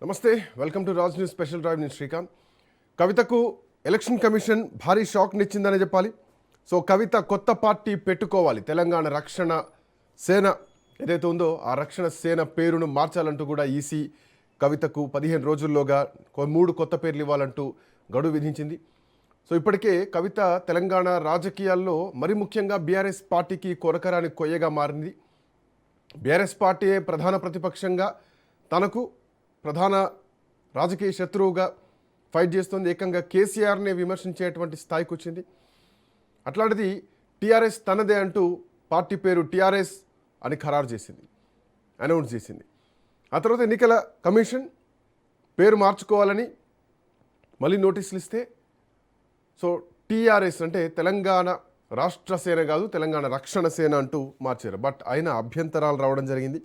నమస్తే, welcome to Raj news special drive. నేను శ్రీకాంత్. కవితకు ఎలక్షన్ కమిషన్ భారీ షాక్నిచ్చిందని చెప్పాలి. సో కవిత కొత్త పార్టీ పెట్టుకోవాలి, తెలంగాణ రక్షణ సేన ఏదైతే ఉందో ఆ రక్షణ సేన పేరును మార్చాలంటూ కూడా ఈసీ కవితకు 15 రోజుల్లోగా 3 కొత్త పేర్లు ఇవ్వాలంటూ గడువు విధించింది. సో ఇప్పటికే కవిత తెలంగాణ రాజకీయాల్లో మరి ముఖ్యంగా బీఆర్ఎస్ పార్టీకి కొరకరాని కొయ్యగా మారింది. బీఆర్ఎస్ పార్టీయే ప్రధాన ప్రతిపక్షంగా తనకు ప్రధాన రాజకీయ శత్రువుగా ఫైట్ చేస్తుంది. ఏకంగా కేసీఆర్నే విమర్శించేటువంటి స్థాయికి వచ్చింది. అట్లాంటిది టీఆర్ఎస్ తనదే అంటూ పార్టీ పేరు టీఆర్ఎస్ అని ఖరారు చేసింది, అనౌన్స్ చేసింది. ఆ తర్వాత ఎన్నికల కమిషన్ పేరు మార్చుకోవాలని మళ్ళీ నోటీసులు ఇస్తే సో టీఆర్ఎస్ అంటే తెలంగాణ రాష్ట్ర సేన కాదు, తెలంగాణ రక్షణ సేన అంటూ మార్చారు. బట్ అయినా అభ్యంతరాలు రావడం జరిగింది.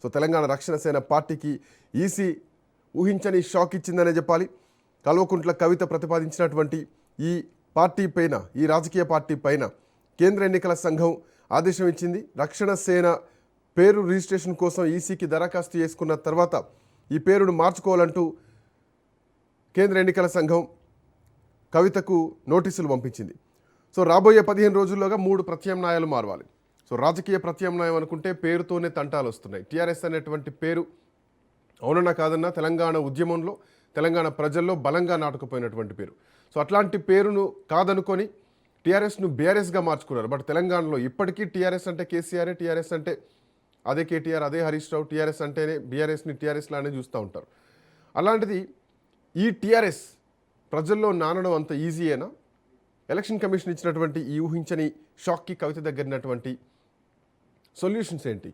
సో తెలంగాణ రక్షణ సేన పార్టీకి ఈసీ ఊహించని షాక్ ఇచ్చిందనే చెప్పాలి. కల్వకుంట్ల కవిత ప్రతిపాదించినటువంటి ఈ పార్టీ పైన, ఈ రాజకీయ పార్టీ పైన కేంద్ర ఎన్నికల సంఘం ఆదేశం ఇచ్చింది. రక్షణ సేన పేరు రిజిస్ట్రేషన్ కోసం ఈసీకి దరఖాస్తు చేసుకున్న తర్వాత ఈ పేరును మార్చుకోవాలంటూ కేంద్ర ఎన్నికల సంఘం కవితకు నోటీసులు పంపించింది. సో రాబోయే 15 రోజుల్లోగా 3 ప్రత్యామ్నాయాలు మారవాలి. సో రాజకీయ ప్రత్యామ్నాయం అనుకుంటే పేరుతోనే తంటాలు వస్తున్నాయి. టీఆర్ఎస్ అనేటువంటి పేరు అవునన్నా కాదన్నా తెలంగాణ ఉద్యమంలో, తెలంగాణ ప్రజల్లో బలంగా నాటుకుపోయినటువంటి పేరు. సో అట్లాంటి పేరును కాదనుకొని టీఆర్ఎస్ను బీఆర్ఎస్గా మార్చుకున్నారు. బట్ తెలంగాణలో ఇప్పటికీ టీఆర్ఎస్ అంటే కేసీఆరే, టీఆర్ఎస్ అంటే అదే కేటీఆర్, అదే హరీష్ రావు, టీఆర్ఎస్ అంటేనే బీఆర్ఎస్ని టీఆర్ఎస్ లానే చూస్తూ ఉంటారు. అలాంటిది ఈ టీఆర్ఎస్ ప్రజల్లో నానడం అంత ఈజీయేనా? ఎలక్షన్ కమిషన్ ఇచ్చినటువంటి ఈ ఊహించని షాక్కి కవిత దగ్గరనటువంటి సొల్యూషన్స్ ఏంటి?